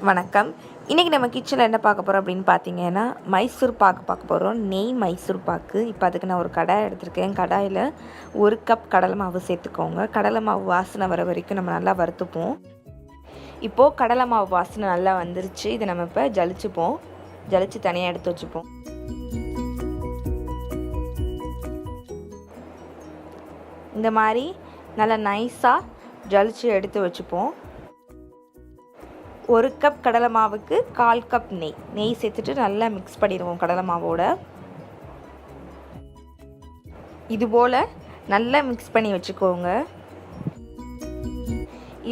வணக்கம். இன்றைக்கி நம்ம கிச்சனில் என்ன பார்க்க போகிறோம் அப்படின்னு பார்த்தீங்கன்னா, மைசூர் பாக்கு பார்க்க போகிறோம். நெய் மைசூர் பாக்கு. இப்போ அதுக்கு நான் ஒரு கடாய் எடுத்திருக்கேன். கடாயில் 1 கப் கடலை மாவு சேர்த்துக்கோங்க. கடலை மாவு வாசனை வர வரைக்கும் நம்ம நல்லா வறுத்துப்போம். இப்போது கடலை மாவு வாசனை நல்லா வந்துருச்சு. இதை நம்ம இப்போ ஜலிச்சுப்போம். ஜலிச்சு தனியாக எடுத்து வச்சுப்போம். இந்த மாதிரி நல்லா நைஸாக ஜலிச்சு எடுத்து வச்சுப்போம். 1 கப் கடலை மாவுக்கு 1/4 கப் நெய் சேர்த்துட்டு நல்லா மிக்ஸ் பண்ணிடுவோம் கடலை மாவோட. இதுபோல் நல்லா மிக்ஸ் பண்ணி வச்சுக்கோங்க.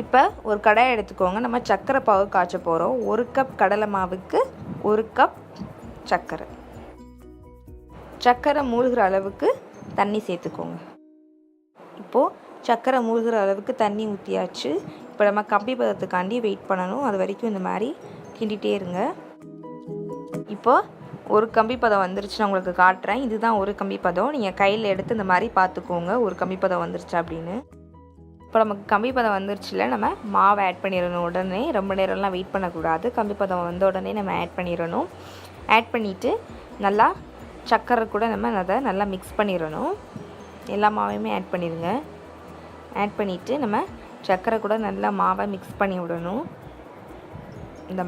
இப்போ ஒரு கடாய் எடுத்துக்கோங்க. நம்ம சர்க்கரை பாகு காய்ச்ச போகிறோம். 1 கப் கடலை மாவுக்கு 1 கப் சர்க்கரை மூழ்கிற அளவுக்கு தண்ணி சேர்த்துக்கோங்க. இப்போது சர்க்கரை மூழ்கிற அளவுக்கு தண்ணி ஊற்றியாச்சு. இப்போ நம்ம கம்பி பதத்துக்காண்டி வெயிட் பண்ணணும். அது வரைக்கும் இந்த மாதிரி கிண்டிகிட்டே இருங்க. இப்போது ஒரு கம்பி பதம் வந்துருச்சு, நான் உங்களுக்கு காட்டுறேன். இதுதான் ஒரு கம்பி பதம். நீங்கள் கையில் எடுத்து இந்த மாதிரி பார்த்துக்கோங்க ஒரு கம்பி பதம் வந்துருச்சு அப்படின்னு. இப்போ நமக்கு கம்பி பதம் வந்துருச்சுல, நம்ம மாவை ஆட் பண்ணிடணும். உடனே ரொம்ப நேரம்லாம் வெயிட் பண்ணக்கூடாது. கம்பி பதம் வந்த உடனே நம்ம ஆட் பண்ணிடணும். ஆட் பண்ணிவிட்டு நல்லா சர்க்கரை கூட நம்ம அதை நல்லா மிக்ஸ் பண்ணிடணும். எல்லா மாவையுமே ஆட் பண்ணிடுங்க. ஆட் பண்ணிவிட்டு நம்ம சர்க்கரை கூட நல்லா மாவை மிக்ஸ் பண்ணி விடணும். இந்த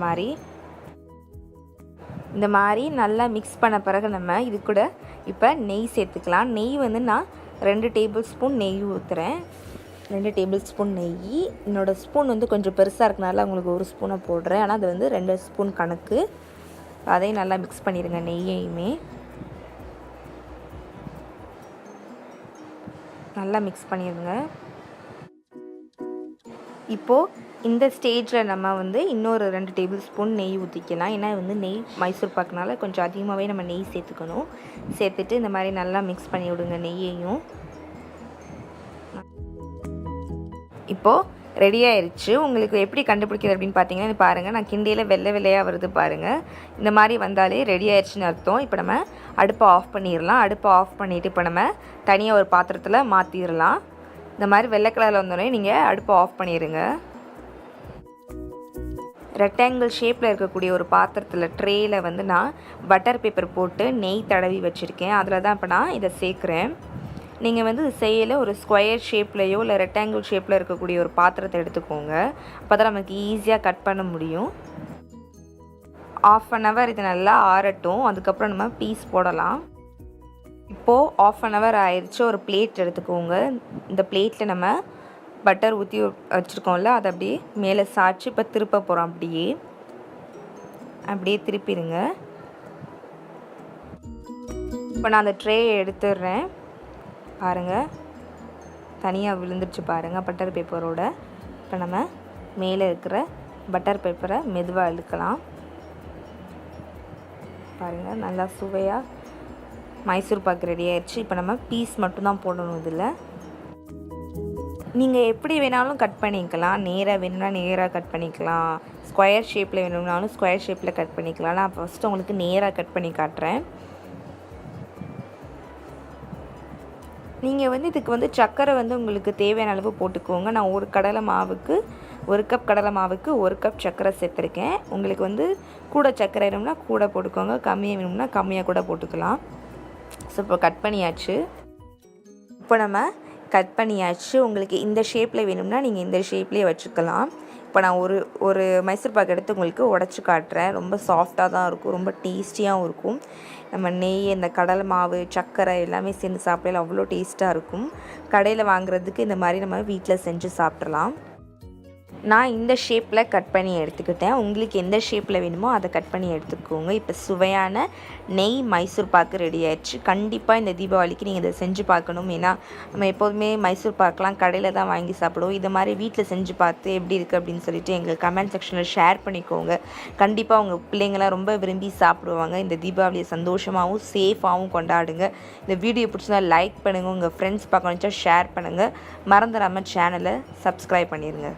மாதிரி நல்லா மிக்ஸ் பண்ண பிறகு நம்ம இது கூட இப்போ நெய் சேர்த்துக்கலாம். நெய் நான் 2 டேபிள் ஸ்பூன் நெய் ஊற்றுறேன். 2 டேபிள் ஸ்பூன் நெய். என்னோடய ஸ்பூன் கொஞ்சம் பெருசாக இருக்கனால உங்களுக்கு 1 ஸ்பூனை போடுறேன். ஆனால் அது 2 ஸ்பூன் கணக்கு. அதையும் நல்லா மிக்ஸ் பண்ணிடுங்க. நெய்யையுமே நல்லா மிக்ஸ் பண்ணிடுங்க. இப்போது இந்த ஸ்டேஜில் நம்ம இன்னொரு 2 டேபிள் ஸ்பூன் நெய் ஊற்றிக்கலாம். ஏன்னா நெய் மைசூர் பாக்குனால கொஞ்சம் அதிகமாகவே நம்ம நெய் சேர்த்துக்கணும். சேர்த்துட்டு இந்த மாதிரி நல்லா மிக்ஸ் பண்ணி விடுங்க நெய்யையும். இப்போது ரெடி ஆயிடுச்சு. உங்களுக்கு எப்படி கண்டுபிடிக்கிறது அப்படின்னு பார்த்தீங்கன்னா, பாருங்கள், நான் கிண்டியில் வெள்ளையாக வருது பாருங்கள். இந்த மாதிரி வந்தாலே ரெடி ஆயிடுச்சுன்னு அர்த்தம். இப்போ நம்ம அடுப்பை ஆஃப் பண்ணிடலாம். அடுப்பை ஆஃப் பண்ணிவிட்டு இப்போ நம்ம தனியாக ஒரு பாத்திரத்தில் மாற்றிடலாம். இந்த மாதிரி வெள்ளை கலரில் வந்தோடனே நீங்கள் அடுப்பை ஆஃப் பண்ணிடுங்க. ரெக்டாங்கிள் ஷேப்பில் இருக்கக்கூடிய ஒரு பாத்திரத்தில் ட்ரேயில் நான் பட்டர் பேப்பர் போட்டு நெய் தடவி வச்சுருக்கேன். அதில் தான் இப்போ நான் இதை சேர்க்குறேன். நீங்கள் இது செய்யலை ஒரு ஸ்கொயர் ஷேப்லேயோ இல்லை ரெக்டாங்கிள் ஷேப்பில் இருக்கக்கூடிய ஒரு பாத்திரத்தை எடுத்துக்கோங்க. அப்போ தான் நமக்கு ஈஸியாக கட் பண்ண முடியும். 1/2 hour இது நல்லா ஆறட்டும். அதுக்கப்புறம் நம்ம பீஸ் போடலாம். இப்போது 1/2 hour ஆயிடுச்சு. ஒரு பிளேட் எடுத்துக்கோங்க. இந்த பிளேட்டில் நம்ம பட்டர் ஊற்றி வச்சுருக்கோம்ல, அதை அப்படியே மேலே சாய்ச்சி இப்போ திருப்ப போகிறோம். அப்படியே திருப்பிடுங்க. இப்போ நான் அந்த ட்ரே எடுத்துடுறேன். பாருங்கள், தனியாக விழுந்துருச்சு பாருங்கள் பட்டர் பேப்பரோட. இப்போ நம்ம மேலே இருக்கிற பட்டர் பேப்பரை மெதுவாக இழுக்கலாம். பாருங்கள், நல்லா சுவையாக மைசூர் பாக்கு ரெடி ஆயிடுச்சு. இப்போ நம்ம பீஸ் மட்டும்தான் போடணும். இதில் நீங்கள் எப்படி வேணாலும் கட் பண்ணிக்கலாம். நேராக வேணும்னா நேராக கட் பண்ணிக்கலாம். ஸ்கொயர் ஷேப்பில் வேணும்னாலும் ஸ்கொயர் ஷேப்பில் கட் பண்ணிக்கலாம். நான் ஃபஸ்ட்டு உங்களுக்கு நேராக கட் பண்ணி காட்டுறேன். நீங்கள் இதுக்கு சர்க்கரை உங்களுக்கு தேவையான அளவு போட்டுக்கோங்க. நான் 1 கப் கடலை மாவுக்கு 1 கப் சர்க்கரை சேர்த்துருக்கேன். உங்களுக்கு கூட சர்க்கரை வேணும்னா கூட போட்டுக்கோங்க, கம்மியாக வேணும்னா கம்மியாக கூட போட்டுக்கலாம். ஸோ இப்போ கட் பண்ணியாச்சு. உங்களுக்கு இந்த ஷேப்பில் வேணும்னா நீங்கள் இந்த ஷேப்லேயே வச்சுக்கலாம். இப்போ நான் ஒரு மைசூர் பாக்கு எடுத்து உங்களுக்கு உடச்சி காட்டுறேன். ரொம்ப சாஃப்டாக தான் இருக்கும், ரொம்ப டேஸ்டியாகவும் இருக்கும். நம்ம நெய், இந்த கடலை மாவு, சர்க்கரை எல்லாமே சேர்ந்து சாப்பிடல அவ்வளோ டேஸ்ட்டாக இருக்கும். கடையில் வாங்குறதுக்கு இந்த மாதிரி நம்ம வீட்டில் செஞ்சு சாப்பிட்றலாம். நான் இந்த ஷேப்பில் கட் பண்ணி எடுத்துக்கிட்டேன். உங்களுக்கு எந்த ஷேப்பில் வேணுமோ அதை கட் பண்ணி எடுத்துக்கோங்க. இப்போ சுவையான நெய் மைசூர் பாக்கு ரெடி ஆயிடுச்சு. கண்டிப்பாக இந்த தீபாவளிக்கு நீங்கள் இதை செஞ்சு பார்க்கணும். ஏன்னா நம்ம எப்போதுமே மைசூர் பாக்கெலாம் கடையில் தான் வாங்கி சாப்பிடுவோம். இது மாதிரி வீட்டில் செஞ்சு பார்த்து எப்படி இருக்குது அப்படின்னு சொல்லிட்டு எங்கள் கமெண்ட் செக்ஷனில் ஷேர் பண்ணிக்கோங்க. கண்டிப்பாக உங்கள் பிள்ளைங்களாம் ரொம்ப விரும்பி சாப்பிடுவாங்க. இந்த தீபாவளியை சந்தோஷமாகவும் சேஃபாகவும் கொண்டாடுங்க. இந்த வீடியோ பிடிச்சா லைக் பண்ணுங்கள். உங்கள் ஃப்ரெண்ட்ஸ் பார்க்க நினச்சா ஷேர் பண்ணுங்கள். மறந்துடாமல் சேனலை சப்ஸ்கிரைப் பண்ணிடுங்க.